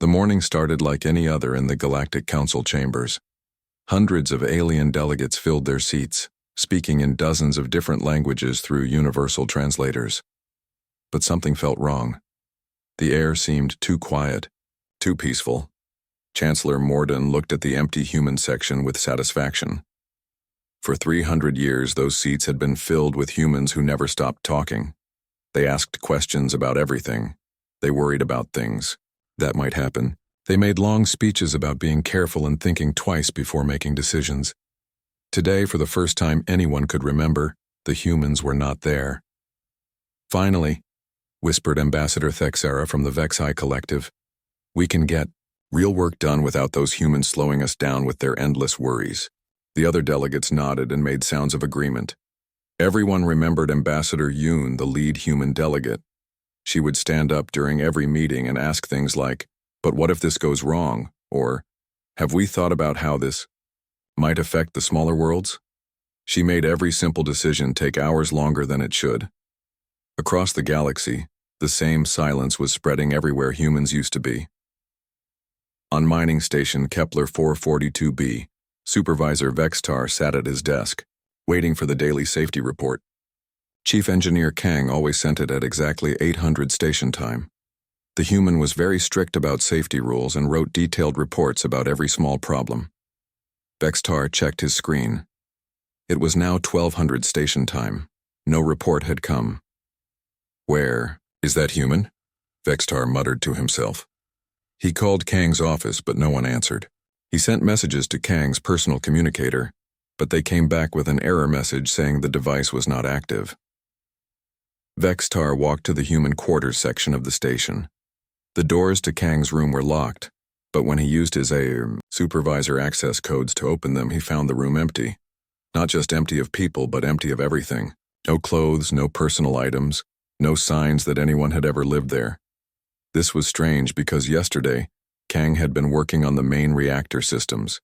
The morning started like any other in the Galactic Council chambers. Hundreds of alien delegates filled their seats, speaking in dozens of different languages through universal translators. But something felt wrong. The air seemed too quiet, too peaceful. Chancellor Morden looked at the empty human section with satisfaction. For 300 years, those seats had been filled with humans who never stopped talking. They asked questions about everything. They worried about things that might happen. They made long speeches about being careful and thinking twice before making decisions. Today, for the first time anyone could remember, the humans were not there. Finally, whispered Ambassador Thexera from the Vexi Collective, we can get real work done without those humans slowing us down with their endless worries. The other delegates nodded and made sounds of agreement. Everyone remembered Ambassador Yoon, the lead human delegate. She would stand up during every meeting and ask things like, but what if this goes wrong? Or, have we thought about how this might affect the smaller worlds? She made every simple decision take hours longer than it should. Across the galaxy, the same silence was spreading everywhere humans used to be. On mining station Kepler 442b, Supervisor Vextar sat at his desk, waiting for the daily safety report. Chief Engineer Kang always sent it at exactly 800 station time. The human was very strict about safety rules and wrote detailed reports about every small problem. Vextar checked his screen. It was now 1200 station time. No report had come. Where is that human? Vextar muttered to himself. He called Kang's office, but no one answered. He sent messages to Kang's personal communicator, but they came back with an error message saying the device was not active. Vextar walked to the human quarters section of the station. The doors to Kang's room were locked, but when he used his supervisor access codes to open them, he found the room empty. Not just empty of people, but empty of everything. No clothes, no personal items, no signs that anyone had ever lived there. This was strange because yesterday, Kang had been working on the main reactor systems.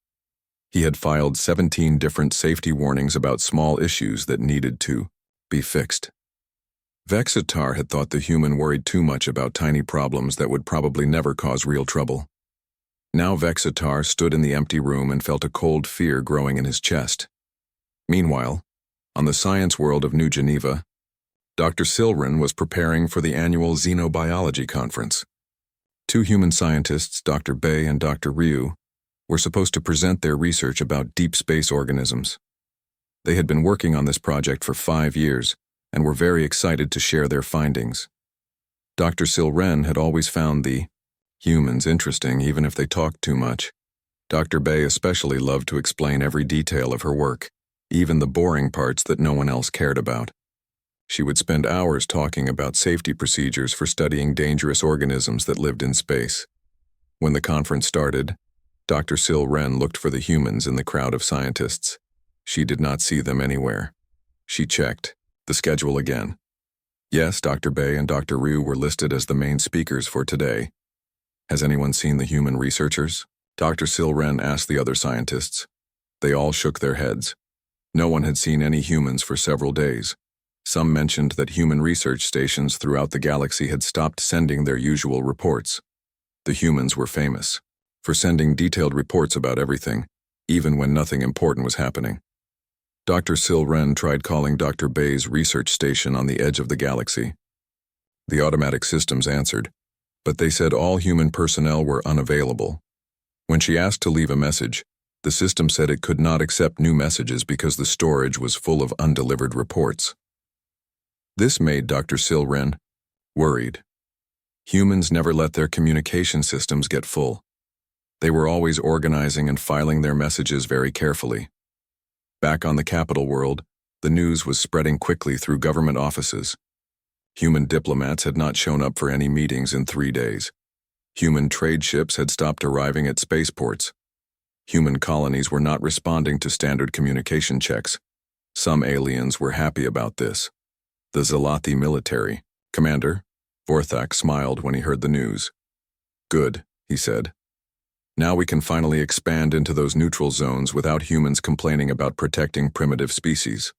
He had filed 17 different safety warnings about small issues that needed to be fixed. Vexatar had thought the human worried too much about tiny problems that would probably never cause real trouble. Now Vexatar stood in the empty room and felt a cold fear growing in his chest. Meanwhile, on the science world of New Geneva, Dr. Silren was preparing for the annual Xenobiology Conference. Two human scientists, Dr. Bei and Dr. Ryu, were supposed to present their research about deep space organisms. They had been working on this project for 5 years and were very excited to share their findings. Dr. Silren had always found the humans interesting even if they talked too much. Dr. Bei especially loved to explain every detail of her work, even the boring parts that no one else cared about. She would spend hours talking about safety procedures for studying dangerous organisms that lived in space. When the conference started, Dr. Silren looked for the humans in the crowd of scientists. She did not see them anywhere. She checked the schedule again. Yes, Dr. Bei and Dr. Ryu were listed as the main speakers for today. Has anyone seen the human researchers? Dr. Silren asked the other scientists. They all shook their heads. No one had seen any humans for several days. Some mentioned that human research stations throughout the galaxy had stopped sending their usual reports. The humans were famous for sending detailed reports about everything, even when nothing important was happening. Dr. Silren tried calling Dr. Bei's research station on the edge of the galaxy. The automatic systems answered, but they said all human personnel were unavailable. When she asked to leave a message, the system said it could not accept new messages because the storage was full of undelivered reports. This made Dr. Silren worried. Humans never let their communication systems get full. They were always organizing and filing their messages very carefully. Back on the capital world, the news was spreading quickly through government offices. Human diplomats had not shown up for any meetings in 3 days. Human trade ships had stopped arriving at spaceports. Human colonies were not responding to standard communication checks. Some aliens were happy about this. The Zalathi military commander, Vorthak, smiled when he heard the news. Good, he said. Now we can finally expand into those neutral zones without humans complaining about protecting primitive species.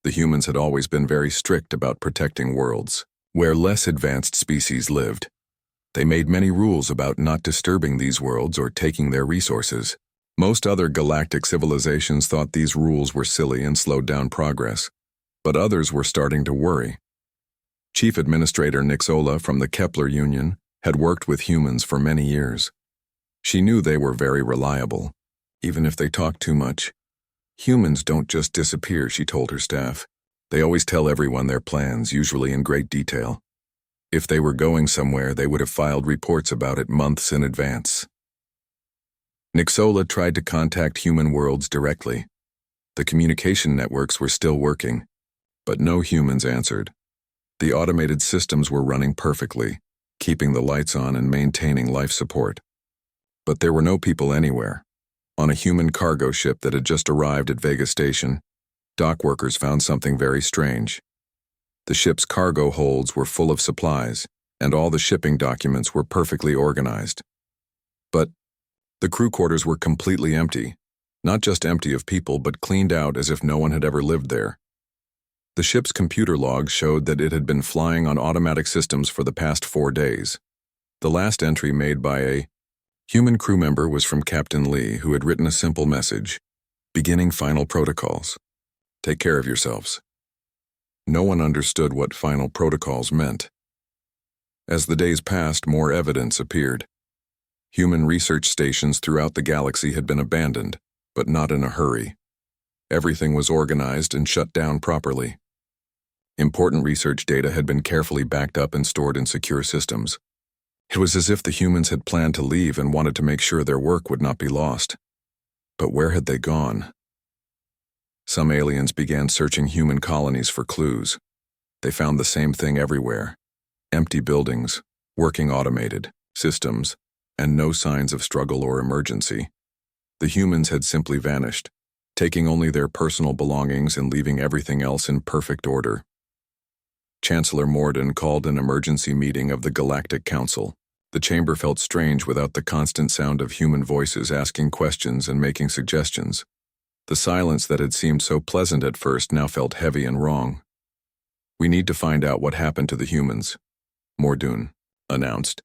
The humans had always been very strict about protecting worlds where less advanced species lived. They made many rules about not disturbing these worlds or taking their resources. Most other galactic civilizations thought these rules were silly and slowed down progress, but others were starting to worry. Chief Administrator Nixola from the Kepler Union had worked with humans for many years. She knew they were very reliable, even if they talked too much. Humans don't just disappear, she told her staff. They always tell everyone their plans, usually in great detail. If they were going somewhere, they would have filed reports about it months in advance. Nixola tried to contact human worlds directly. The communication networks were still working, but no humans answered. The automated systems were running perfectly, keeping the lights on and maintaining life support. But there were no people anywhere. On a human cargo ship that had just arrived at Vega Station, dock workers found something very strange. The ship's cargo holds were full of supplies, and all the shipping documents were perfectly organized. But the crew quarters were completely empty, not just empty of people, but cleaned out as if no one had ever lived there. The ship's computer logs showed that it had been flying on automatic systems for the past 4 days. The last entry made by a human crew member was from Captain Lee, who had written a simple message, beginning final protocols. Take care of yourselves. No one understood what final protocols meant. As the days passed, more evidence appeared. Human research stations throughout the galaxy had been abandoned, but not in a hurry. Everything was organized and shut down properly. Important research data had been carefully backed up and stored in secure systems. It was as if the humans had planned to leave and wanted to make sure their work would not be lost. But where had they gone? Some aliens began searching human colonies for clues. They found the same thing everywhere: empty buildings, working automated systems, and no signs of struggle or emergency. The humans had simply vanished, taking only their personal belongings and leaving everything else in perfect order. Chancellor Morden called an emergency meeting of the Galactic Council. The chamber felt strange without the constant sound of human voices asking questions and making suggestions. The silence that had seemed so pleasant at first now felt heavy and wrong. "We need to find out what happened to the humans," Morden announced.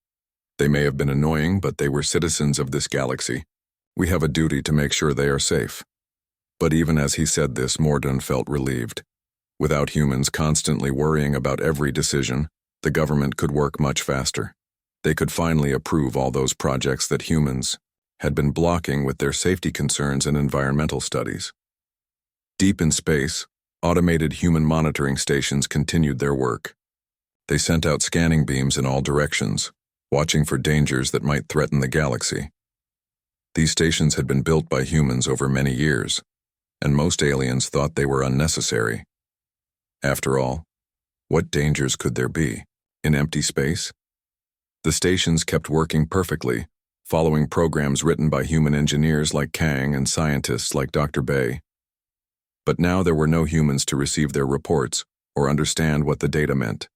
"They may have been annoying, but they were citizens of this galaxy. We have a duty to make sure they are safe." But even as he said this, Morden felt relieved. Without humans constantly worrying about every decision, the government could work much faster. They could finally approve all those projects that humans had been blocking with their safety concerns and environmental studies. Deep in space, automated human monitoring stations continued their work. They sent out scanning beams in all directions, watching for dangers that might threaten the galaxy. These stations had been built by humans over many years, and most aliens thought they were unnecessary. After all, what dangers could there be in empty space? The stations kept working perfectly, following programs written by human engineers like Kang and scientists like Dr. Bay. But now there were no humans to receive their reports or understand what the data meant.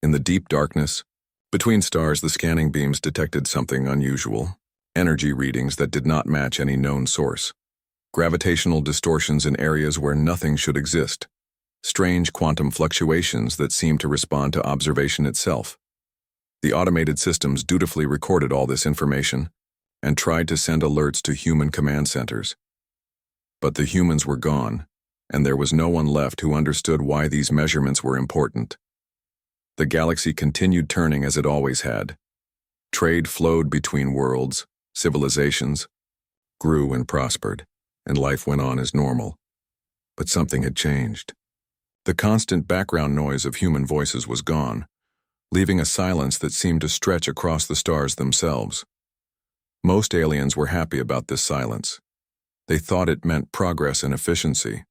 In the deep darkness, between stars, the scanning beams detected something unusual: energy readings that did not match any known source, gravitational distortions in areas where nothing should exist, strange quantum fluctuations that seemed to respond to observation itself. The automated systems dutifully recorded all this information and tried to send alerts to human command centers. But the humans were gone, and there was no one left who understood why these measurements were important. The galaxy continued turning as it always had. Trade flowed between worlds, civilizations grew and prospered, and life went on as normal. But something had changed. The constant background noise of human voices was gone, leaving a silence that seemed to stretch across the stars themselves. Most aliens were happy about this silence. They thought it meant progress and efficiency.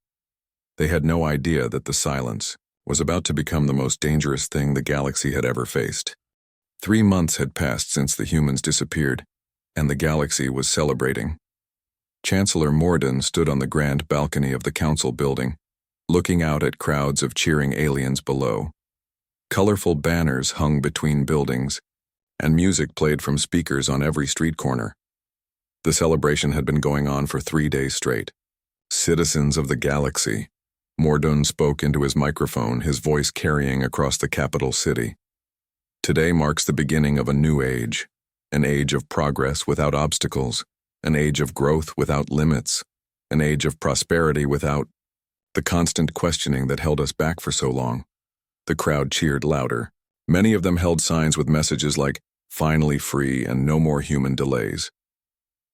They had no idea that the silence was about to become the most dangerous thing the galaxy had ever faced. 3 months had passed since the humans disappeared, and the galaxy was celebrating. Chancellor Morden stood on the grand balcony of the council building, looking out at crowds of cheering aliens below. Colorful banners hung between buildings, and music played from speakers on every street corner. The celebration had been going on for 3 days straight. "Citizens of the galaxy," Morden spoke into his microphone, his voice carrying across the capital city. Today marks the beginning of a new age, an age of progress without obstacles, an age of growth without limits, an age of prosperity without the constant questioning that held us back for so long. The crowd cheered louder. Many of them held signs with messages like, "Finally free and no more human delays."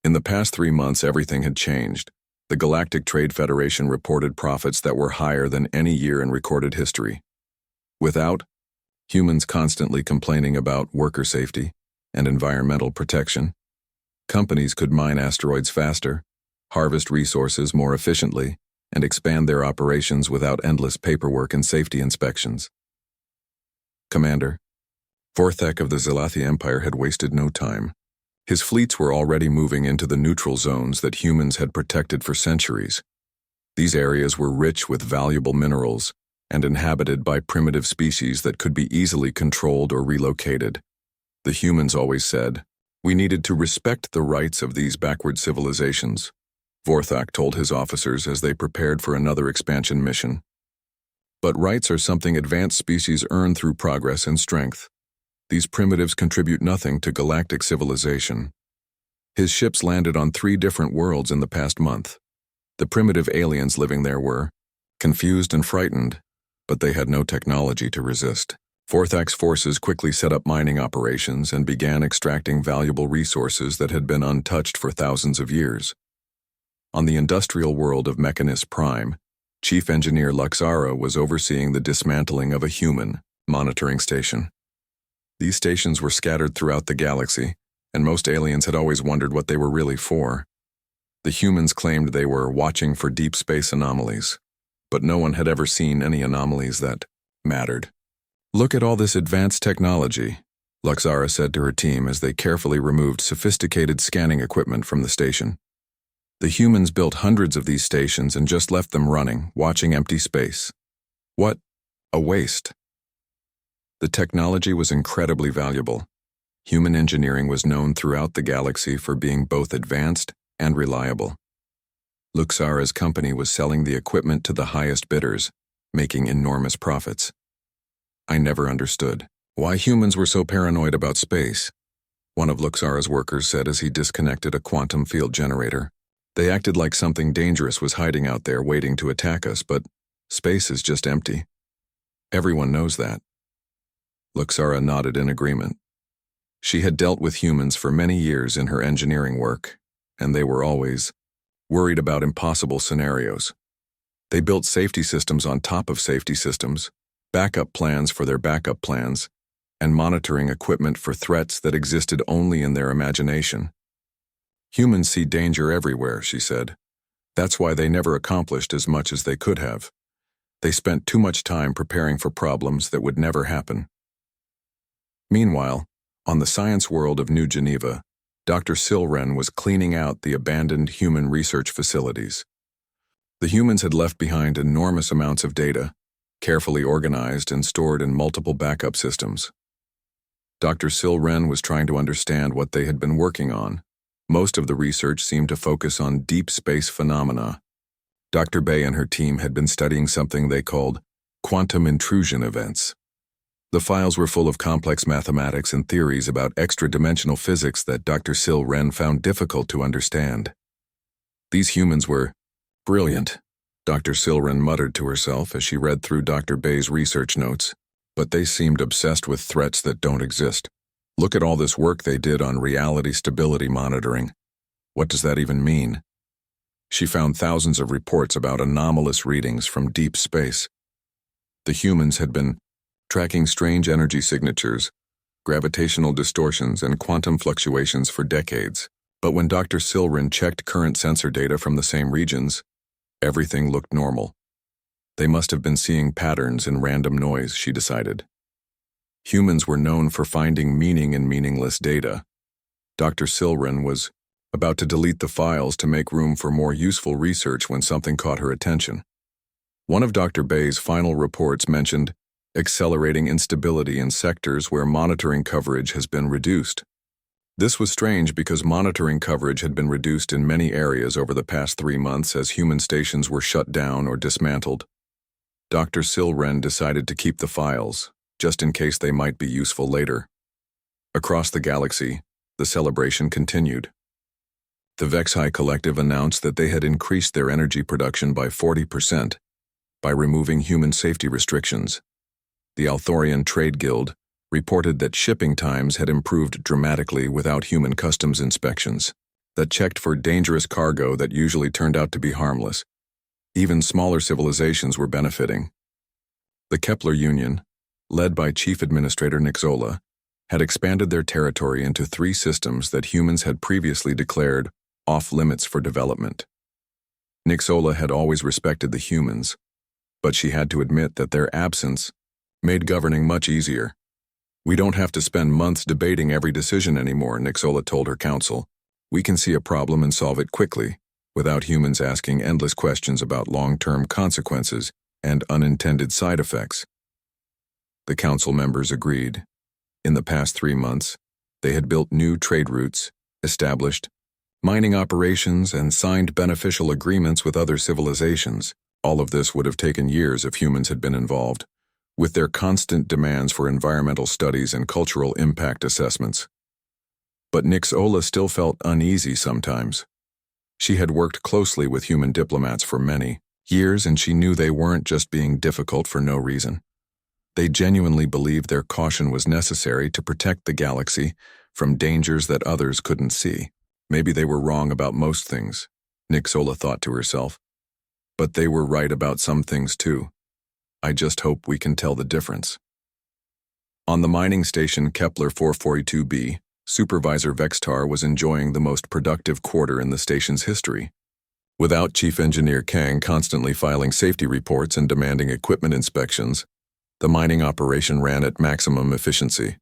In the past 3 months, everything had changed. The Galactic Trade Federation reported profits that were higher than any year in recorded history. Without humans constantly complaining about worker safety and environmental protection, companies could mine asteroids faster, harvest resources more efficiently, and expand their operations without endless paperwork and safety inspections. Commander, Vorthek of the Zelathi Empire had wasted no time. His fleets were already moving into the neutral zones that humans had protected for centuries. These areas were rich with valuable minerals and inhabited by primitive species that could be easily controlled or relocated. The humans always said, "We needed to respect the rights of these backward civilizations," Vorthak told his officers as they prepared for another expansion mission. But rights are something advanced species earn through progress and strength. These primitives contribute nothing to galactic civilization. His ships landed on 3 different worlds in the past month. The primitive aliens living there were confused and frightened, but they had no technology to resist. Vorthak's forces quickly set up mining operations and began extracting valuable resources that had been untouched for thousands of years. On the industrial world of Mechanus Prime, Chief Engineer Luxara was overseeing the dismantling of a human monitoring station. These stations were scattered throughout the galaxy, and most aliens had always wondered what they were really for. The humans claimed they were watching for deep space anomalies, but no one had ever seen any anomalies that mattered. "Look at all this advanced technology," Luxara said to her team as they carefully removed sophisticated scanning equipment from the station. The humans built hundreds of these stations and just left them running, watching empty space. What a waste. The technology was incredibly valuable. Human engineering was known throughout the galaxy for being both advanced and reliable. Luxara's company was selling the equipment to the highest bidders, making enormous profits. "I never understood why humans were so paranoid about space," one of Luxara's workers said as he disconnected a quantum field generator. "They acted like something dangerous was hiding out there waiting to attack us, but space is just empty. Everyone knows that." Luxara nodded in agreement. She had dealt with humans for many years in her engineering work, and they were always worried about impossible scenarios. They built safety systems on top of safety systems, backup plans for their backup plans, and monitoring equipment for threats that existed only in their imagination. "Humans see danger everywhere," she said. "That's why they never accomplished as much as they could have. They spent too much time preparing for problems that would never happen." Meanwhile, on the science world of New Geneva, Dr. Silren was cleaning out the abandoned human research facilities. The humans had left behind enormous amounts of data, carefully organized and stored in multiple backup systems. Dr. Silren was trying to understand what they had been working on. Most of the research seemed to focus on deep space phenomena. Dr. Bay and her team had been studying something they called quantum intrusion events. The files were full of complex mathematics and theories about extra-dimensional physics that Dr. Silren found difficult to understand. These humans were brilliant, Dr. Silren muttered to herself as she read through Dr. Bay's research notes, but they seemed obsessed with threats that don't exist. Look at all this work they did on reality stability monitoring. What does that even mean? She found thousands of reports about anomalous readings from deep space. The humans had been tracking strange energy signatures, gravitational distortions, and quantum fluctuations for decades. But when Dr. Silren checked current sensor data from the same regions, everything looked normal. They must have been seeing patterns in random noise, she decided. Humans were known for finding meaning in meaningless data. Dr. Silren was about to delete the files to make room for more useful research when something caught her attention. One of Dr. Bay's final reports mentioned accelerating instability in sectors where monitoring coverage has been reduced. This was strange because monitoring coverage had been reduced in many areas over the past 3 months as human stations were shut down or dismantled. Dr. Silren decided to keep the files, just in case they might be useful later. Across the galaxy, the celebration continued. The Vexhi Collective announced that they had increased their energy production by 40% by removing human safety restrictions. The Althorian Trade Guild reported that shipping times had improved dramatically without human customs inspections that checked for dangerous cargo that usually turned out to be harmless. Even smaller civilizations were benefiting. The Kepler Union, led by Chief Administrator Nixola, had expanded their territory into 3 systems that humans had previously declared off-limits for development. Nixola had always respected the humans, but she had to admit that their absence made governing much easier. "We don't have to spend months debating every decision anymore," Nixola told her council. "We can see a problem and solve it quickly, without humans asking endless questions about long-term consequences and unintended side effects." The council members agreed. In the past 3 months, they had built new trade routes, established mining operations, and signed beneficial agreements with other civilizations. All of this would have taken years if humans had been involved, with their constant demands for environmental studies and cultural impact assessments. But Nixola still felt uneasy sometimes. She had worked closely with human diplomats for many years, and she knew they weren't just being difficult for no reason. They genuinely believed their caution was necessary to protect the galaxy from dangers that others couldn't see. Maybe they were wrong about most things, Nixola thought to herself. But they were right about some things too. I just hope we can tell the difference. On the mining station Kepler 442b, Supervisor Vextar was enjoying the most productive quarter in the station's history. Without Chief Engineer Kang constantly filing safety reports and demanding equipment inspections, the mining operation ran at maximum efficiency.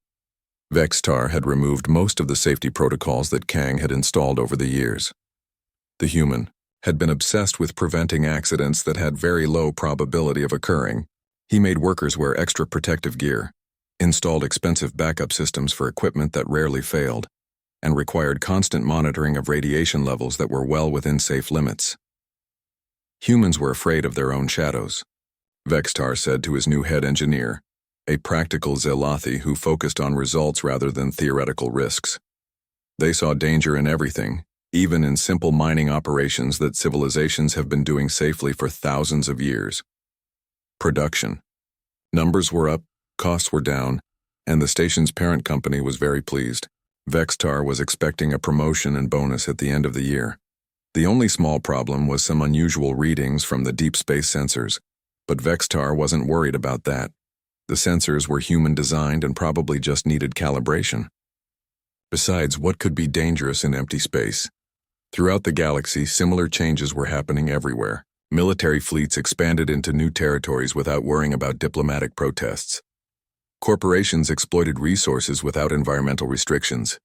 Vextar had removed most of the safety protocols that Kang had installed over the years. The human had been obsessed with preventing accidents that had very low probability of occurring. He made workers wear extra protective gear, installed expensive backup systems for equipment that rarely failed, and required constant monitoring of radiation levels that were well within safe limits. Humans were afraid of their own shadows, Vextar said to his new head engineer, a practical Zelathi who focused on results rather than theoretical risks. They saw danger in everything, even in simple mining operations that civilizations have been doing safely for thousands of years. Production. Numbers were up, costs were down, and the station's parent company was very pleased. Vextar was expecting a promotion and bonus at the end of the year. The only small problem was some unusual readings from the deep space sensors, but Vextar wasn't worried about that. The sensors were human-designed and probably just needed calibration. Besides, what could be dangerous in empty space? Throughout the galaxy, similar changes were happening everywhere. Military fleets expanded into new territories without worrying about diplomatic protests. Corporations exploited resources without environmental restrictions.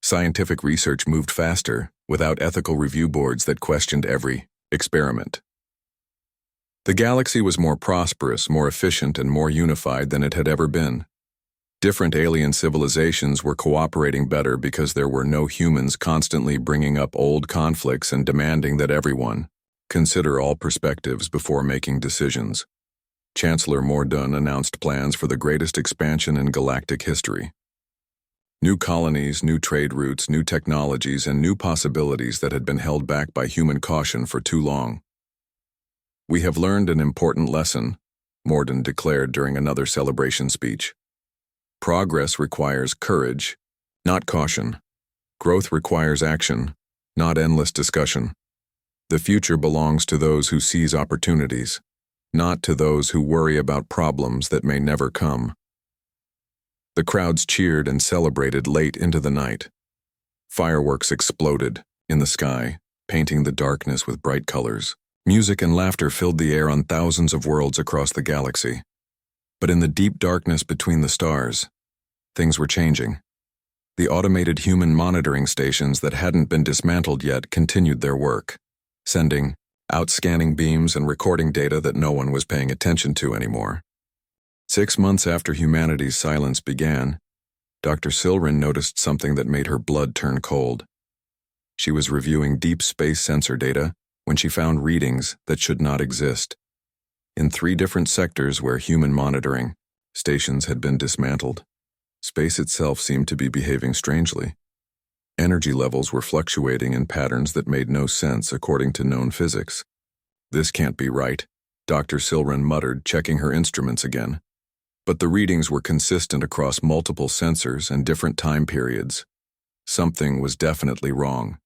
Scientific research moved faster, without ethical review boards that questioned every experiment. The galaxy was more prosperous, more efficient, and more unified than it had ever been. Different alien civilizations were cooperating better because there were no humans constantly bringing up old conflicts and demanding that everyone consider all perspectives before making decisions. Chancellor Mordun announced plans for the greatest expansion in galactic history. New colonies, new trade routes, new technologies, and new possibilities that had been held back by human caution for too long. "We have learned an important lesson," Mordun declared during another celebration speech. "Progress requires courage, not caution. Growth requires action, not endless discussion. The future belongs to those who seize opportunities, not to those who worry about problems that may never come." The crowds cheered and celebrated late into the night. Fireworks exploded in the sky, painting the darkness with bright colors. Music and laughter filled the air on thousands of worlds across the galaxy. But in the deep darkness between the stars, things were changing. The automated human monitoring stations that hadn't been dismantled yet continued their work, sending out scanning beams and recording data that no one was paying attention to anymore. 6 months after humanity's silence began, Dr. Silrin noticed something that made her blood turn cold. She was reviewing deep space sensor data when she found readings that should not exist. In 3 different sectors where human monitoring Stations had been dismantled. Space itself seemed to be behaving strangely. Energy levels were fluctuating in patterns that made no sense according to known physics. This can't be right, Dr. Silren muttered, checking her instruments again. But the readings were consistent across multiple sensors and different time periods. Something was definitely wrong.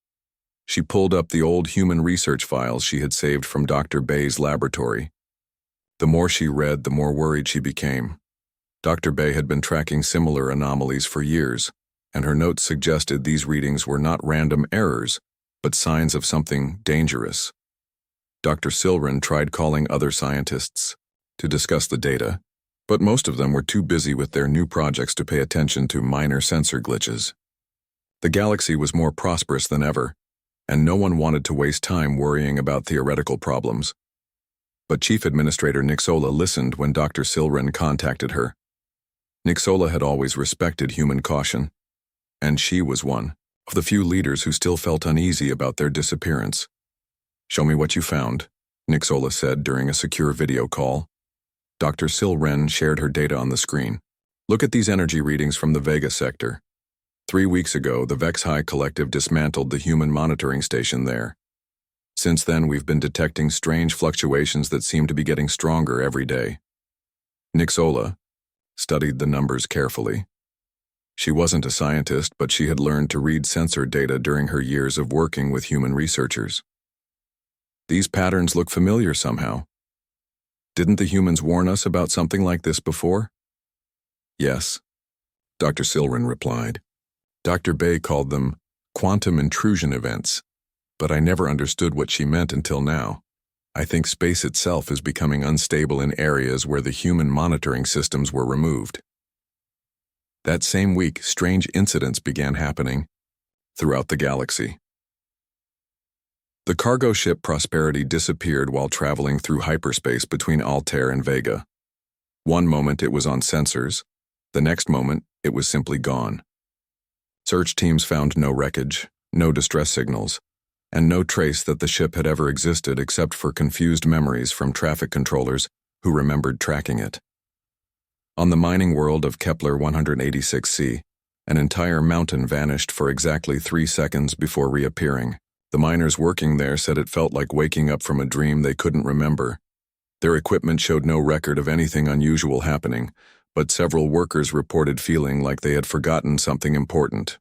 She pulled up the old human research files she had saved from Dr. Bay's laboratory. The more she read, the more worried she became. Dr. Bay had been tracking similar anomalies for years, and her notes suggested these readings were not random errors, but signs of something dangerous. Dr. Silren tried calling other scientists to discuss the data, but most of them were too busy with their new projects to pay attention to minor sensor glitches. The galaxy was more prosperous than ever, and no one wanted to waste time worrying about theoretical problems. But Chief Administrator Nixola listened when Dr. Silren contacted her. Nixola had always respected human caution, and she was one of the few leaders who still felt uneasy about their disappearance. "Show me what you found," Nixola said during a secure video call. Dr. Silren shared her data on the screen. "Look at these energy readings from the Vega sector. 3 weeks ago, the Vex-High Collective dismantled the human monitoring station there. Since then, we've been detecting strange fluctuations that seem to be getting stronger every day." Nixola studied the numbers carefully. She wasn't a scientist, but she had learned to read sensor data during her years of working with human researchers. "These patterns look familiar somehow. Didn't the humans warn us about something like this before?" "Yes," Dr. Silren replied. "Dr. Bay called them quantum intrusion events, but I never understood what she meant until now. I think space itself is becoming unstable in areas where the human monitoring systems were removed." That same week, strange incidents began happening throughout the galaxy. The cargo ship Prosperity disappeared while traveling through hyperspace between Altair and Vega. One moment it was on sensors, the next moment it was simply gone. Search teams found no wreckage, no distress signals, and no trace that the ship had ever existed except for confused memories from traffic controllers who remembered tracking it. On the mining world of Kepler 186c, an entire mountain vanished for exactly 3 seconds before reappearing. The miners working there said it felt like waking up from a dream they couldn't remember. Their equipment showed no record of anything unusual happening, but several workers reported feeling like they had forgotten something important.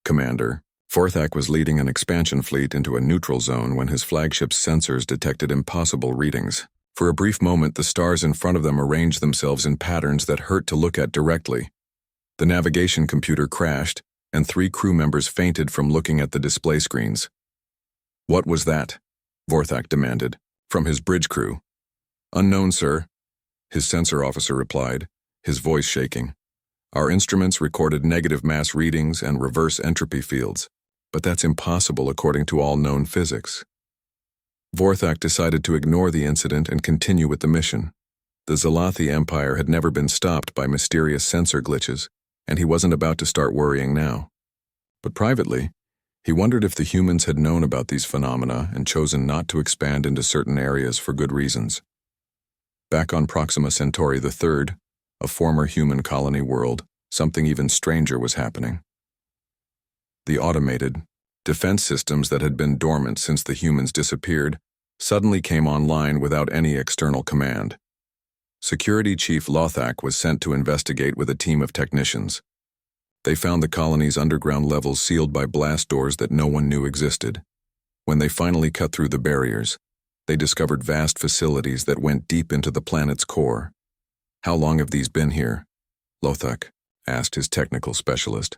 Commander, Vorthak was leading an expansion fleet into a neutral zone when his flagship's sensors detected impossible readings. For a brief moment, the stars in front of them arranged themselves in patterns that hurt to look at directly. The navigation computer crashed, and 3 crew members fainted from looking at the display screens. "What was that?" Vorthak demanded, from his bridge crew. "Unknown, sir," his sensor officer replied, his voice shaking. "Our instruments recorded negative mass readings and reverse entropy fields, but that's impossible according to all known physics." Vorthak decided to ignore the incident and continue with the mission. The Zalathi Empire had never been stopped by mysterious sensor glitches, and he wasn't about to start worrying now. But privately, he wondered if the humans had known about these phenomena and chosen not to expand into certain areas for good reasons. Back on Proxima Centauri III, a former human colony world, something even stranger was happening. The automated, defense systems that had been dormant since the humans disappeared suddenly came online without any external command. Security Chief Lothak was sent to investigate with a team of technicians. They found the colony's underground levels sealed by blast doors that no one knew existed. When they finally cut through the barriers, they discovered vast facilities that went deep into the planet's core. "How long have these been here?" Lothak asked his technical specialist.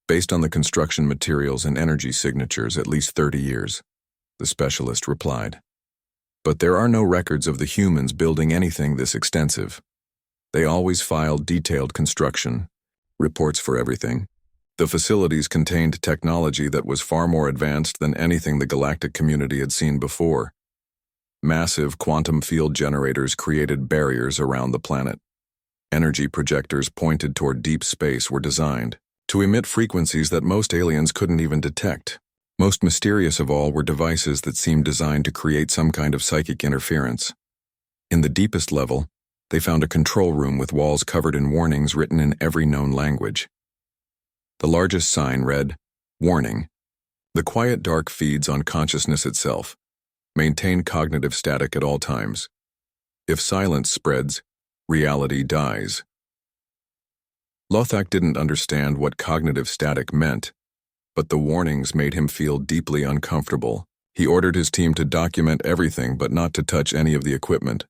"Based on the construction materials and energy signatures, at least 30 years, the specialist replied. "But there are no records of the humans building anything this extensive. They always filed detailed construction reports for everything. The facilities contained technology that was far more advanced than anything the galactic community had seen before. Massive quantum field generators created barriers around the planet. Energy projectors pointed toward deep space were designed to emit frequencies that most aliens couldn't even detect. Most mysterious of all were devices that seemed designed to create some kind of psychic interference. In the deepest level, They found a control room with walls covered in warnings written in every known language. The largest sign read, "Warning. The quiet dark feeds on consciousness itself. Maintain cognitive static at all times. If silence spreads, reality dies." Lothak didn't understand what cognitive static meant, but the warnings made him feel deeply uncomfortable. He ordered his team to document everything but not to touch any of the equipment.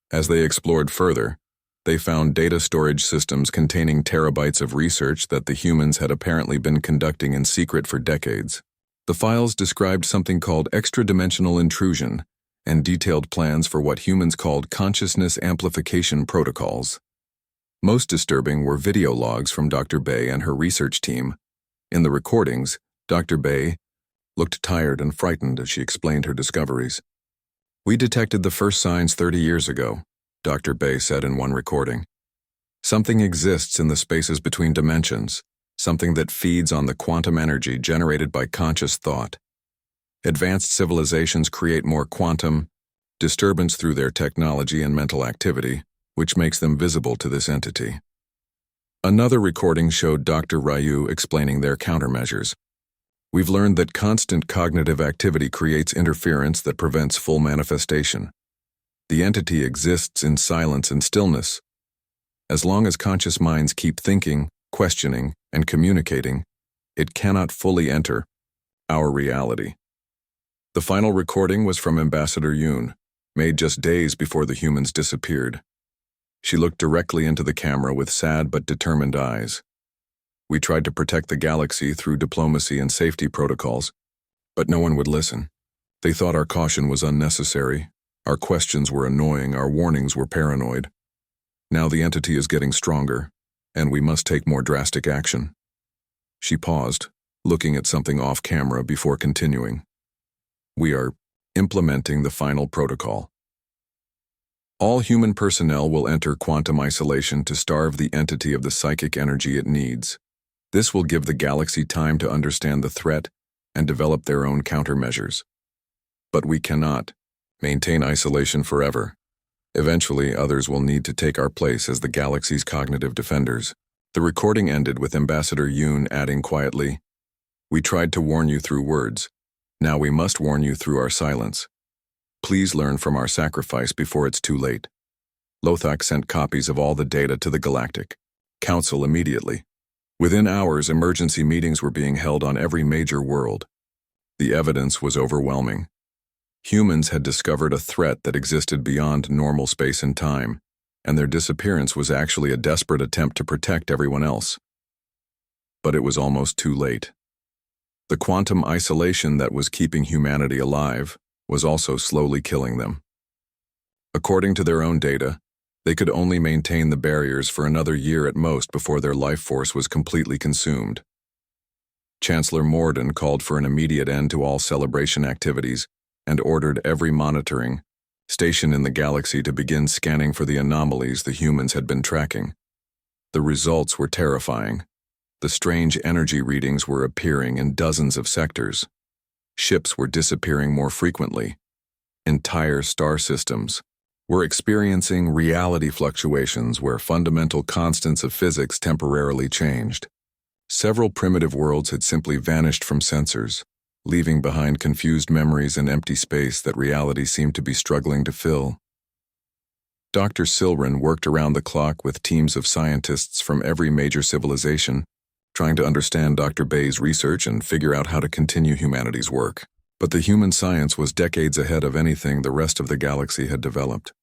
As they explored further, they found data storage systems containing terabytes of research that the humans had apparently been conducting in secret for decades. The files described something called extra-dimensional intrusion and detailed plans for what humans called consciousness amplification protocols. Most disturbing were video logs from Dr. Bay and her research team. In the recordings, Dr. Bay looked tired and frightened as she explained her discoveries. "We detected the first signs 30 years ago," Dr. Bay said in one recording. "Something exists in the spaces between dimensions, something that feeds on the quantum energy generated by conscious thought. Advanced civilizations create more quantum disturbance through their technology and mental activity, which makes them visible to this entity." Another recording showed Dr. Ryu explaining their countermeasures. "We've learned that constant cognitive activity creates interference that prevents full manifestation. The entity exists in silence and stillness. As long as conscious minds keep thinking, questioning, and communicating, it cannot fully enter our reality." The final recording was from Ambassador Yoon, made just days before the humans disappeared. She looked directly into the camera with sad but determined eyes. "We tried to protect the galaxy through diplomacy and safety protocols, but no one would listen. They thought our caution was unnecessary, our questions were annoying, our warnings were paranoid. Now the entity is getting stronger, and we must take more drastic action." She paused, looking at something off camera before continuing. "We are implementing the final protocol. All human personnel will enter quantum isolation to starve the entity of the psychic energy it needs. This will give the galaxy time to understand the threat and develop their own countermeasures. But we cannot maintain isolation forever. Eventually, others will need to take our place as the galaxy's cognitive defenders." The recording ended with Ambassador Yoon adding quietly, "We tried to warn you through words. Now we must warn you through our silence. Please learn from our sacrifice before it's too late." Lothak sent copies of all the data to the Galactic Council immediately. Within hours, emergency meetings were being held on every major world. The evidence was overwhelming. Humans had discovered a threat that existed beyond normal space and time, and their disappearance was actually a desperate attempt to protect everyone else. But it was almost too late. The quantum isolation that was keeping humanity alive was also slowly killing them. According to their own data, they could only maintain the barriers for another year at most before their life force was completely consumed. Chancellor Morden called for an immediate end to all celebration activities and ordered every monitoring station in the galaxy to begin scanning for the anomalies the humans had been tracking. The results were terrifying. The strange energy readings were appearing in dozens of sectors. Ships were disappearing more frequently. Entire star systems were experiencing reality fluctuations where fundamental constants of physics temporarily changed. Several primitive worlds had simply vanished from sensors, leaving behind confused memories and empty space that reality seemed to be struggling to fill. Dr. Silren worked around the clock with teams of scientists from every major civilization, trying to understand Dr. Bay's research and figure out how to continue humanity's work. But the human science was decades ahead of anything the rest of the galaxy had developed.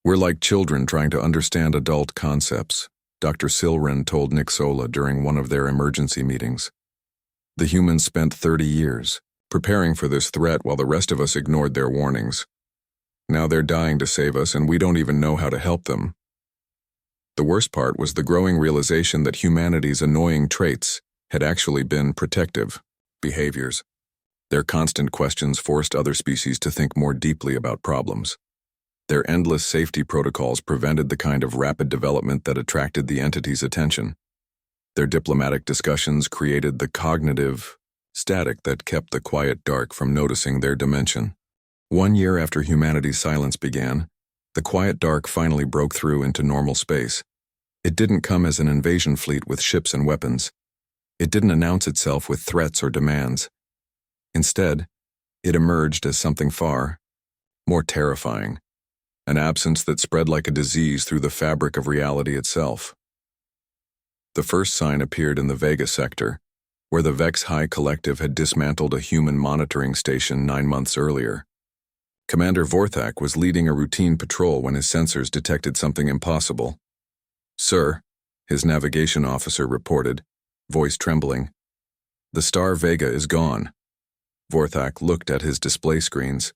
"We're like children trying to understand adult concepts," Dr. Silren told Nick Sola during one of their emergency meetings. "The humans spent 30 years preparing for this threat while the rest of us ignored their warnings. Now they're dying to save us and we don't even know how to help them." The worst part was the growing realization that humanity's annoying traits had actually been protective behaviors. Their constant questions forced other species to think more deeply about problems. Their endless safety protocols prevented the kind of rapid development that attracted the entity's attention. Their diplomatic discussions created the cognitive static that kept the quiet dark from noticing their dimension. 1 year after humanity's silence began, The quiet dark finally broke through into normal space. It didn't come as an invasion fleet with ships and weapons. It didn't announce itself with threats or demands. Instead, it emerged as something far more terrifying, an absence that spread like a disease through the fabric of reality itself. The first sign appeared in the Vega sector, where the Vex High Collective had dismantled a human monitoring station 9 months earlier. Commander Vorthak was leading a routine patrol when his sensors detected something impossible. "Sir," his navigation officer reported, voice trembling. "The star Vega is gone." Vorthak looked at his display screens.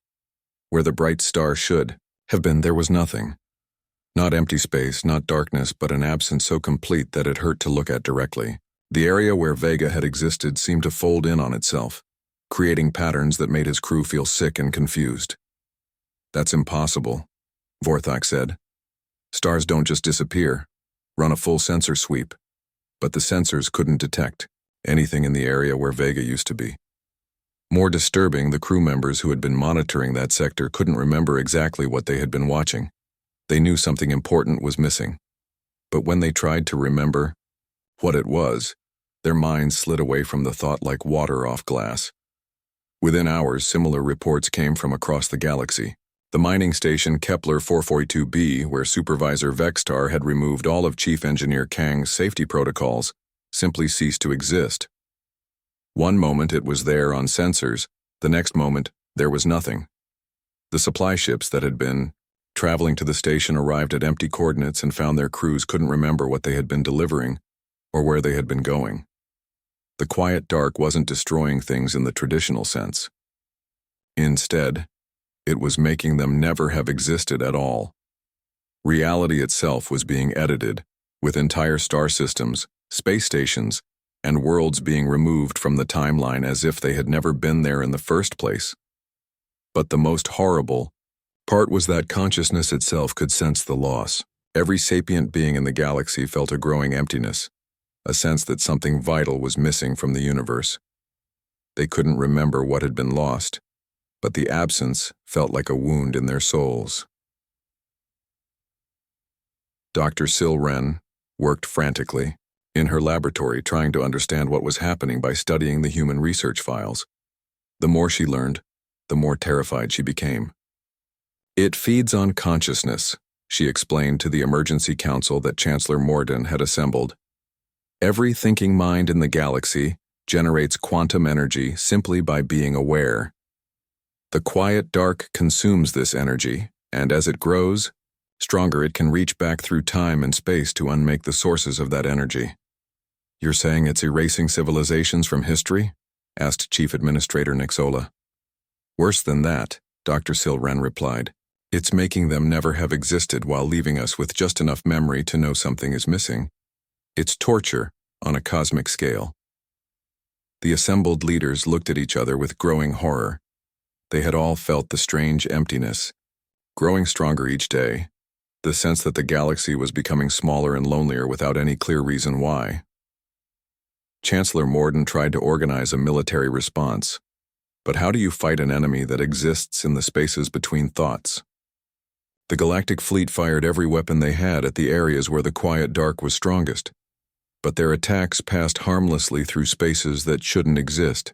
Where the bright star should have been, there was nothing. Not empty space, not darkness, but an absence so complete that it hurt to look at directly. The area where Vega had existed seemed to fold in on itself, creating patterns that made his crew feel sick and confused. "That's impossible," Vorthak said. "Stars don't just disappear. Run a full sensor sweep." But the sensors couldn't detect anything in the area where Vega used to be. More disturbing, the crew members who had been monitoring that sector couldn't remember exactly what they had been watching. They knew something important was missing. But when they tried to remember what it was, their minds slid away from the thought like water off glass. Within hours, similar reports came from across the galaxy. The mining station Kepler 442b, where Supervisor Vextar had removed all of Chief Engineer Kang's safety protocols, simply ceased to exist. One moment it was there on sensors, the next moment there was nothing. The supply ships that had been traveling to the station arrived at empty coordinates and found their crews couldn't remember what they had been delivering or where they had been going. The quiet dark wasn't destroying things in the traditional sense. Instead, it was making them never have existed at all. Reality itself was being edited, with entire star systems, space stations, and worlds being removed from the timeline as if they had never been there in the first place. But the most horrible part was that consciousness itself could sense the loss. Every sapient being in the galaxy felt a growing emptiness, a sense that something vital was missing from the universe. They couldn't remember what had been lost, but the absence felt like a wound in their souls. Dr. Sil Wren worked frantically in her laboratory trying to understand what was happening by studying the human research files. The more she learned, the more terrified she became. "It feeds on consciousness," she explained to the emergency council that Chancellor Morden had assembled. "Every thinking mind in the galaxy generates quantum energy simply by being aware. The quiet dark consumes this energy, and as it grows, stronger it can reach back through time and space to unmake the sources of that energy." "You're saying it's erasing civilizations from history?" asked Chief Administrator Nixola. "Worse than that," Dr. Sil Wren replied. "It's making them never have existed while leaving us with just enough memory to know something is missing. It's torture on a cosmic scale." The assembled leaders looked at each other with growing horror. They had all felt the strange emptiness, growing stronger each day, the sense that the galaxy was becoming smaller and lonelier without any clear reason why. Chancellor Morden tried to organize a military response. But how do you fight an enemy that exists in the spaces between thoughts? The Galactic Fleet fired every weapon they had at the areas where the quiet dark was strongest. But their attacks passed harmlessly through spaces that shouldn't exist.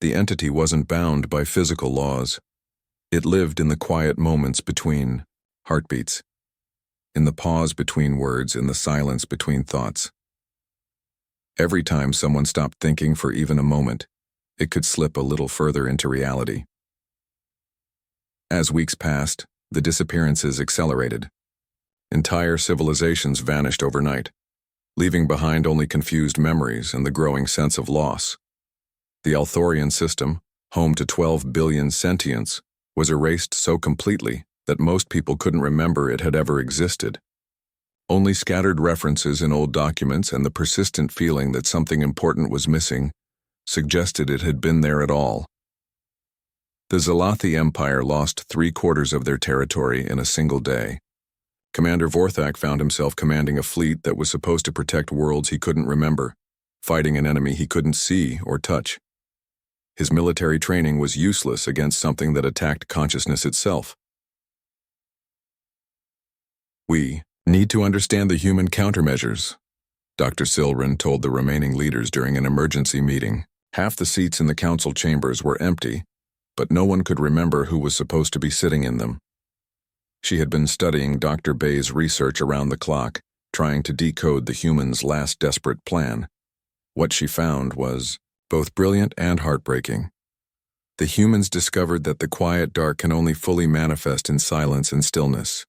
The entity wasn't bound by physical laws. It lived in the quiet moments between heartbeats, in the pause between words, in the silence between thoughts. Every time someone stopped thinking for even a moment, it could slip a little further into reality. As weeks passed, the disappearances accelerated. Entire civilizations vanished overnight, leaving behind only confused memories and the growing sense of loss. The Althorian system, home to 12 billion sentients, was erased so completely that most people couldn't remember it had ever existed. Only scattered references in old documents and the persistent feeling that something important was missing suggested it had been there at all. The Zalathi Empire lost 3/4 of their territory in a single day. Commander Vorthak found himself commanding a fleet that was supposed to protect worlds he couldn't remember, fighting an enemy he couldn't see or touch. His military training was useless against something that attacked consciousness itself. We need to understand the human countermeasures, Dr. Silren told the remaining leaders during an emergency meeting. Half the seats in the council chambers were empty, but no one could remember who was supposed to be sitting in them. She had been studying Dr. Bay's research around the clock, trying to decode the humans' last desperate plan. What she found was both brilliant and heartbreaking. The humans discovered that the quiet dark can only fully manifest in silence and stillness,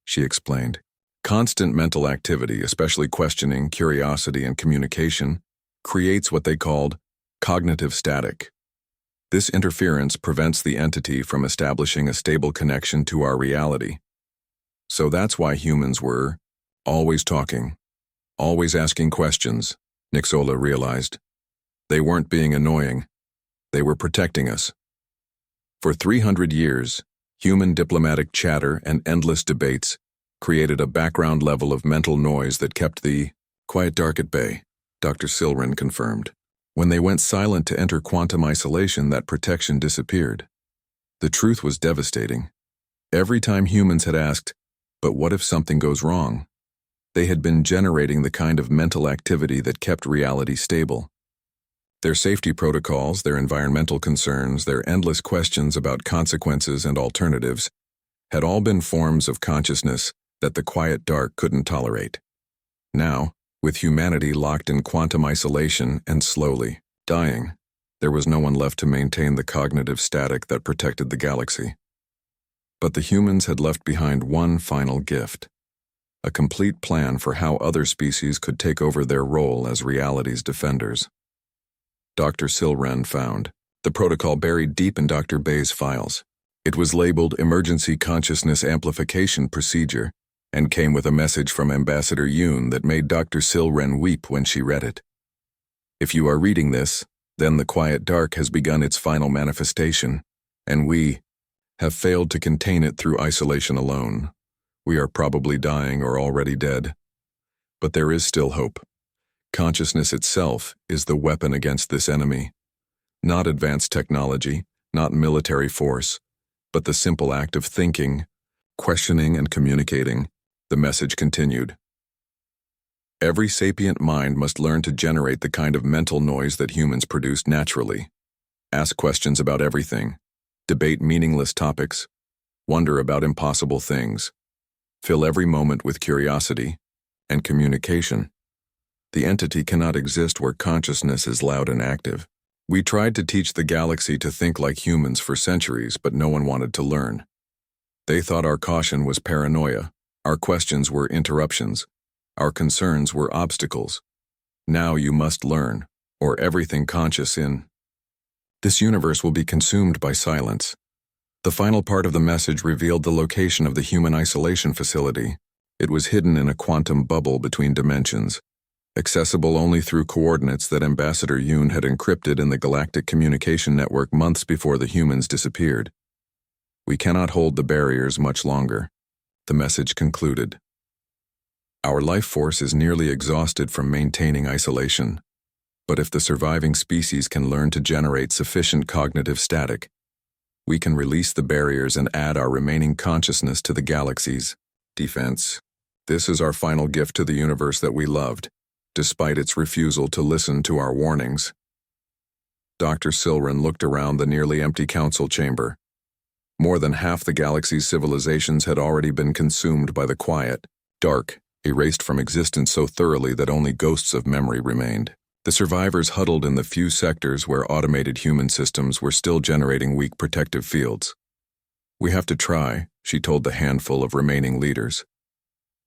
she explained. Constant mental activity, especially questioning, curiosity, and communication, creates what they called cognitive static. This interference prevents the entity from establishing a stable connection to our reality. So that's why humans were always talking, always asking questions, Nixola realized. They weren't being annoying. They were protecting us. For 300 years, human diplomatic chatter and endless debates created a background level of mental noise that kept the quiet dark at bay, Dr. Silren confirmed. When they went silent to enter quantum isolation, that protection disappeared. The truth was devastating. Every time humans had asked, "But what if something goes wrong?" they had been generating the kind of mental activity that kept reality stable. Their safety protocols, their environmental concerns, their endless questions about consequences and alternatives had all been forms of consciousness that the quiet dark couldn't tolerate. Now, with humanity locked in quantum isolation and slowly dying, there was no one left to maintain the cognitive static that protected the galaxy. But the humans had left behind one final gift, a complete plan for how other species could take over their role as reality's defenders. Dr. Silren found the protocol buried deep in Dr. Bay's files. It was labeled Emergency Consciousness Amplification Procedure and came with a message from Ambassador Yoon that made Dr. Silren weep when she read it. If you are reading this, then the quiet dark has begun its final manifestation, and we have failed to contain it through isolation alone. We are probably dying or already dead. But there is still hope. Consciousness itself is the weapon against this enemy. Not advanced technology, not military force, but the simple act of thinking, questioning, and communicating, the message continued. Every sapient mind must learn to generate the kind of mental noise that humans produce naturally. Ask questions about everything, debate meaningless topics, wonder about impossible things. Fill every moment with curiosity and communication. The entity cannot exist where consciousness is loud and active. We tried to teach the galaxy to think like humans for centuries, but no one wanted to learn. They thought our caution was paranoia, our questions were interruptions, our concerns were obstacles. Now you must learn, or everything conscious in this universe will be consumed by silence. The final part of the message revealed the location of the human isolation facility. It was hidden in a quantum bubble between dimensions, accessible only through coordinates that Ambassador Yoon had encrypted in the Galactic Communication Network months before the humans disappeared. We cannot hold the barriers much longer, the message concluded. Our life force is nearly exhausted from maintaining isolation, but if the surviving species can learn to generate sufficient cognitive static, we can release the barriers and add our remaining consciousness to the galaxy's defense. This is our final gift to the universe that we loved, despite its refusal to listen to our warnings. Dr. Silren looked around the nearly empty council chamber. More than half the galaxy's civilizations had already been consumed by the quiet, dark, erased from existence so thoroughly that only ghosts of memory remained. The survivors huddled in the few sectors where automated human systems were still generating weak protective fields. We have to try, she told the handful of remaining leaders.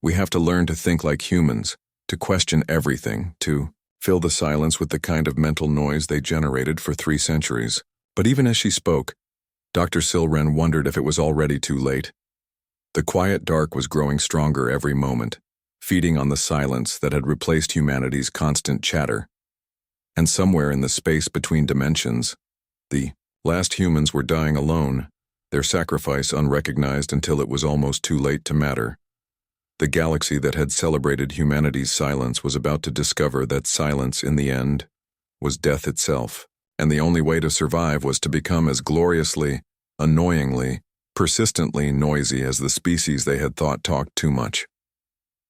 We have to learn to think like humans, to question everything, to fill the silence with the kind of mental noise they generated for 3 centuries. But even as she spoke, Dr. Silren wondered if it was already too late. The quiet dark was growing stronger every moment, feeding on the silence that had replaced humanity's constant chatter. And somewhere in the space between dimensions, the last humans were dying alone, their sacrifice unrecognized until it was almost too late to matter. The galaxy that had celebrated humanity's silence was about to discover that silence, in the end, was death itself, and the only way to survive was to become as gloriously, annoyingly, persistently noisy as the species they had thought talked too much.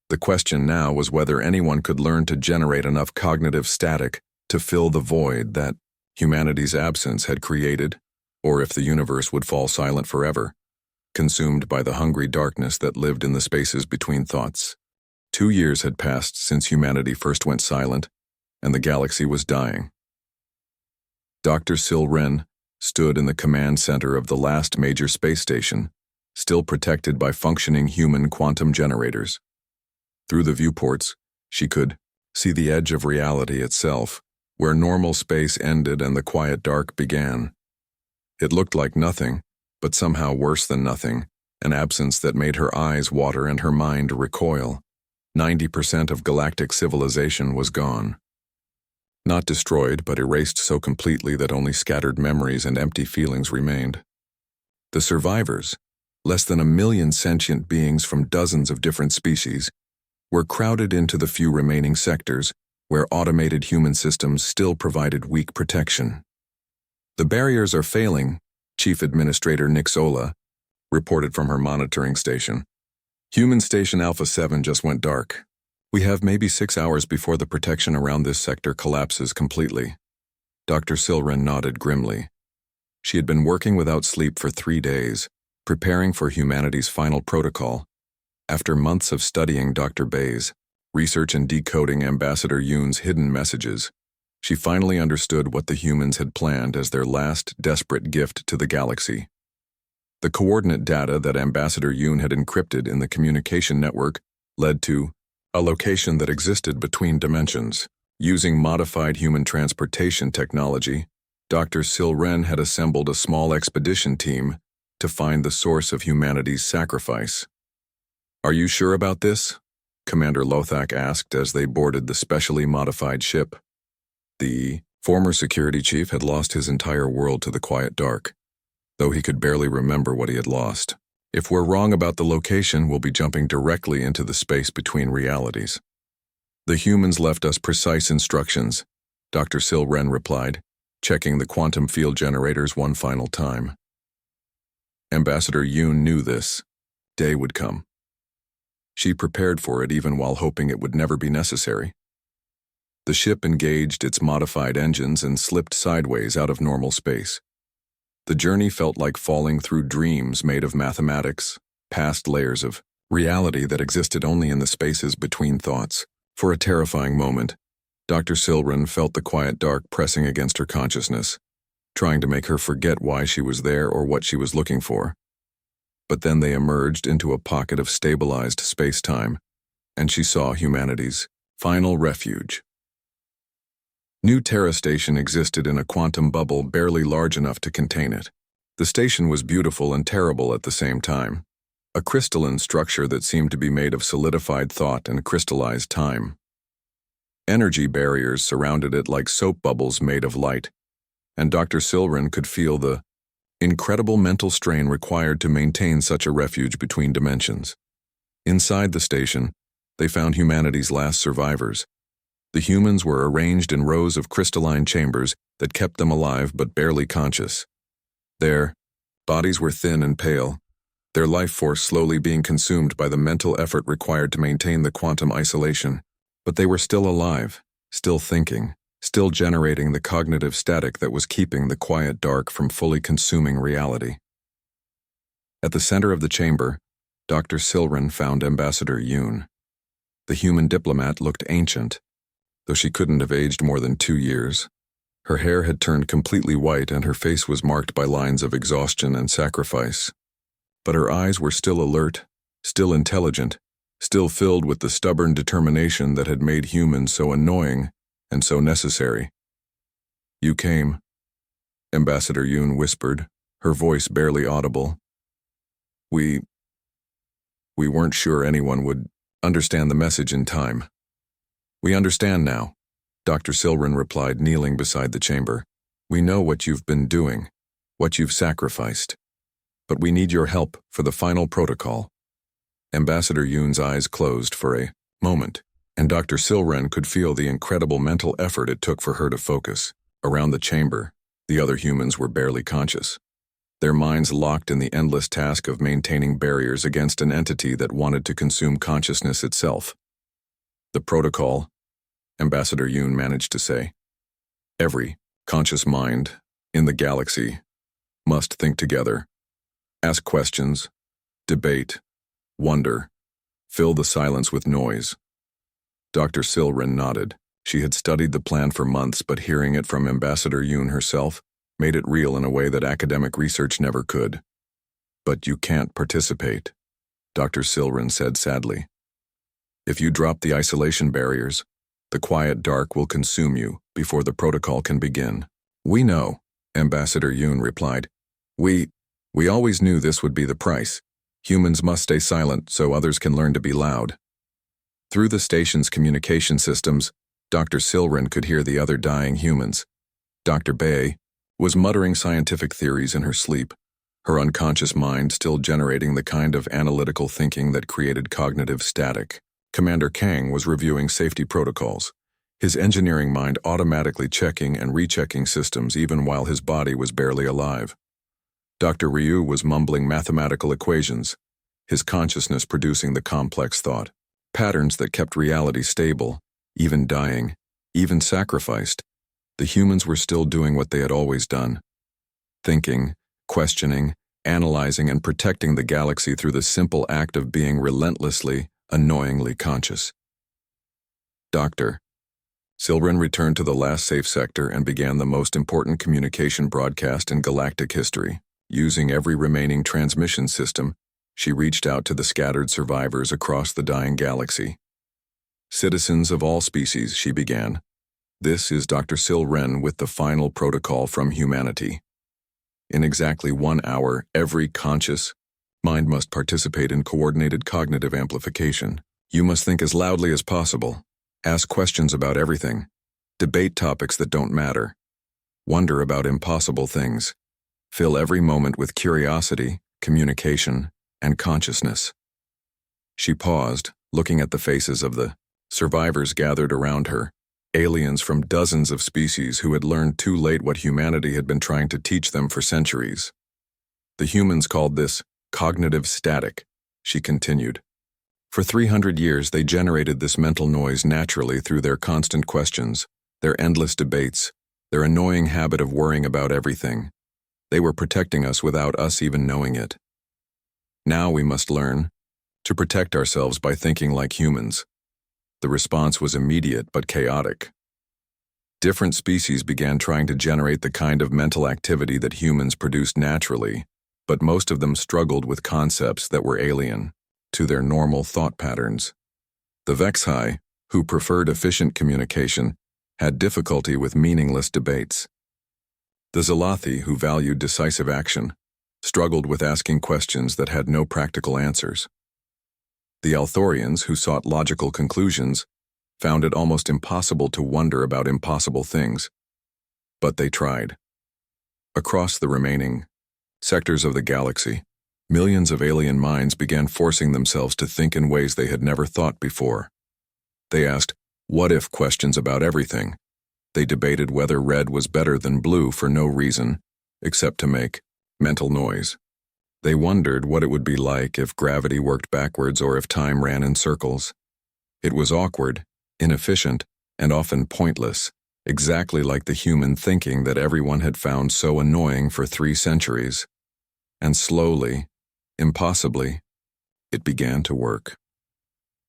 The question now was whether anyone could learn to generate enough cognitive static to fill the void that humanity's absence had created, or if the universe would fall silent forever, consumed by the hungry darkness that lived in the spaces between thoughts. 2 years had passed since humanity first went silent, and the galaxy was dying. Dr. Sil Ren stood in the command center of the last major space station, still protected by functioning human quantum generators. Through the viewports, she could see the edge of reality itself, where normal space ended and the quiet dark began. It looked like nothing, but somehow worse than nothing, an absence that made her eyes water and her mind recoil. 90% of galactic civilization was gone. Not destroyed, but erased so completely that only scattered memories and empty feelings remained. The survivors, less than 1 million sentient beings from dozens of different species, were crowded into the few remaining sectors where automated human systems still provided weak protection. "The barriers are failing," Chief Administrator Nixola reported from her monitoring station. "Human Station Alpha 7 just went dark. We have maybe 6 hours before the protection around this sector collapses completely." Dr. Silren nodded grimly. She had been working without sleep for 3 days, preparing for humanity's final protocol. After months of studying Dr. Bay's research and decoding Ambassador Yoon's hidden messages, she finally understood what the humans had planned as their last desperate gift to the galaxy. The coordinate data that Ambassador Yoon had encrypted in the communication network led to a location that existed between dimensions. Using modified human transportation technology, Dr. Silren had assembled a small expedition team to find the source of humanity's sacrifice. "Are you sure about this?" Commander Lothak asked as they boarded the specially modified ship. The former security chief had lost his entire world to the quiet dark, though he could barely remember what he had lost. "If we're wrong about the location, we'll be jumping directly into the space between realities." "The humans left us precise instructions," Dr. Silren replied, checking the quantum field generators one final time. Ambassador Yoon knew this day would come. She prepared for it even while hoping it would never be necessary. The ship engaged its modified engines and slipped sideways out of normal space. The journey felt like falling through dreams made of mathematics, past layers of reality that existed only in the spaces between thoughts. For a terrifying moment, Dr. Silren felt the quiet dark pressing against her consciousness, trying to make her forget why she was there or what she was looking for. But then they emerged into a pocket of stabilized space-time, and she saw humanity's final refuge. New Terra Station existed in a quantum bubble barely large enough to contain it. The station was beautiful and terrible at the same time, a crystalline structure that seemed to be made of solidified thought and crystallized time. Energy barriers surrounded it like soap bubbles made of light, and Dr. Silren could feel the incredible mental strain required to maintain such a refuge between dimensions. Inside the station, they found humanity's last survivors. The humans were arranged in rows of crystalline chambers that kept them alive but barely conscious. Their bodies were thin and pale, their life force slowly being consumed by the mental effort required to maintain the quantum isolation. But they were still alive, still thinking, still generating the cognitive static that was keeping the quiet dark from fully consuming reality. At the center of the chamber, Dr. Silren found Ambassador Yoon. The human diplomat looked ancient, though she couldn't have aged more than 2 years. Her hair had turned completely white and her face was marked by lines of exhaustion and sacrifice. But her eyes were still alert, still intelligent, still filled with the stubborn determination that had made humans so annoying and so necessary. "You came," Ambassador Yoon whispered, her voice barely audible. We weren't sure anyone would understand the message in time." "We understand now," Dr. Silren replied, kneeling beside the chamber. "We know what you've been doing, what you've sacrificed. But we need your help for the final protocol." Ambassador Yoon's eyes closed for a moment, and Dr. Silren could feel the incredible mental effort it took for her to focus. Around the chamber, the other humans were barely conscious. their minds locked in the endless task of maintaining barriers against an entity that wanted to consume consciousness itself. The protocol, Ambassador Yoon managed to say. Every conscious mind in the galaxy must think together, ask questions, debate, wonder, fill the silence with noise. Dr. Silren nodded. She had studied the plan for months, but hearing it from Ambassador Yoon herself made it real in a way that academic research never could. But you can't participate, Dr. Silren said sadly. If you drop the isolation barriers, the quiet dark will consume you before the protocol can begin. We know, Ambassador Yoon replied. We always knew this would be the price. Humans must stay silent so others can learn to be loud. Through the station's communication systems, Dr. Silren could hear the other dying humans. Dr. Bay was muttering scientific theories in her sleep, her unconscious mind still generating the kind of analytical thinking that created cognitive static. Commander Kang was reviewing safety protocols, his engineering mind automatically checking and rechecking systems even while his body was barely alive. Dr. Ryu was mumbling mathematical equations, his consciousness producing the complex thought patterns that kept reality stable, even dying, even sacrificed. The humans were still doing what they had always done, thinking, questioning, analyzing, and protecting the galaxy through the simple act of being relentlessly, annoyingly conscious. Dr. Silren returned to the last safe sector and began the most important communication broadcast in galactic history. Using every remaining transmission system, she reached out to the scattered survivors across the dying galaxy. Citizens of all species, she began. This is Dr. Silren with the final protocol from humanity. In exactly 1 hour, every conscious mind must participate in coordinated cognitive amplification. You must think as loudly as possible, ask questions about everything, debate topics that don't matter, wonder about impossible things, fill every moment with curiosity, communication, and consciousness. She paused, looking at the faces of the survivors gathered around her, aliens from dozens of species who had learned too late what humanity had been trying to teach them for centuries. The humans called this cognitive static, she continued. For 300 years they generated this mental noise naturally through their constant questions, their endless debates, their annoying habit of worrying about everything. They were protecting us without us even knowing it. Now we must learn to protect ourselves by thinking like humans. The response was immediate but chaotic. Different species began trying to generate the kind of mental activity that humans produced naturally, but most of them struggled with concepts that were alien to their normal thought patterns. The Vexhi, who preferred efficient communication, had difficulty with meaningless debates. The Zalathi, who valued decisive action, struggled with asking questions that had no practical answers. The Althorians, who sought logical conclusions, found it almost impossible to wonder about impossible things. But they tried. Across the remaining sectors of the galaxy, millions of alien minds began forcing themselves to think in ways they had never thought before. They asked what-if questions about everything. They debated whether red was better than blue for no reason, except to make mental noise. They wondered what it would be like if gravity worked backwards or if time ran in circles. It was awkward, inefficient, and often pointless, exactly like the human thinking that everyone had found so annoying for 3 centuries. And slowly, impossibly, it began to work.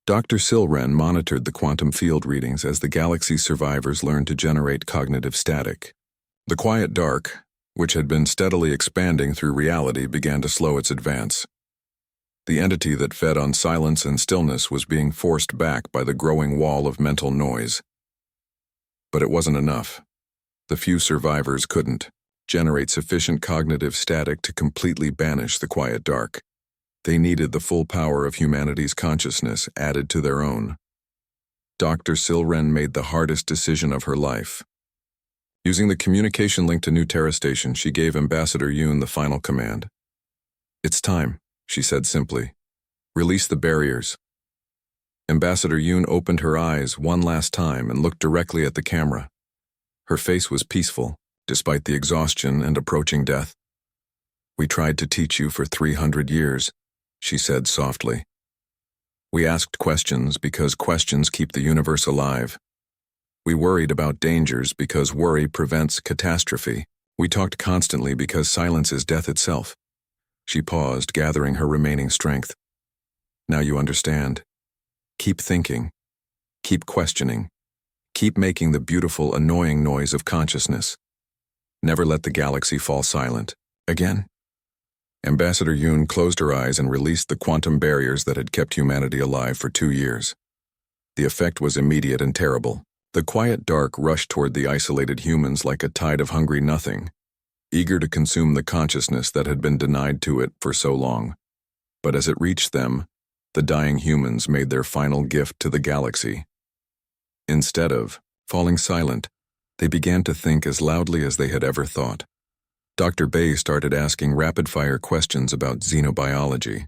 Dr. Silren monitored the quantum field readings as the galaxy's survivors learned to generate cognitive static. The quiet dark, which had been steadily expanding through reality, began to slow its advance. The entity that fed on silence and stillness was being forced back by the growing wall of mental noise. But it wasn't enough. The few survivors couldn't generate sufficient cognitive static to completely banish the quiet dark. They needed the full power of humanity's consciousness added to their own. Dr. Silren made the hardest decision of her life. Using the communication link to New Terra Station, she gave Ambassador Yoon the final command. "It's time," she said simply. "Release the barriers." Ambassador Yoon opened her eyes one last time and looked directly at the camera. Her face was peaceful, despite the exhaustion and approaching death. We tried to teach you for 300 years, she said softly. We asked questions because questions keep the universe alive. We worried about dangers because worry prevents catastrophe. We talked constantly because silence is death itself. She paused, gathering her remaining strength. Now you understand. Keep thinking. Keep questioning. Keep making the beautiful, annoying noise of consciousness. Never let the galaxy fall silent. Again? Ambassador Yoon closed her eyes and released the quantum barriers that had kept humanity alive for 2 years. The effect was immediate and terrible. The quiet dark rushed toward the isolated humans like a tide of hungry nothing, eager to consume the consciousness that had been denied to it for so long. But as it reached them, the dying humans made their final gift to the galaxy. Instead of falling silent, they began to think as loudly as they had ever thought. Dr. Bay started asking rapid-fire questions about xenobiology,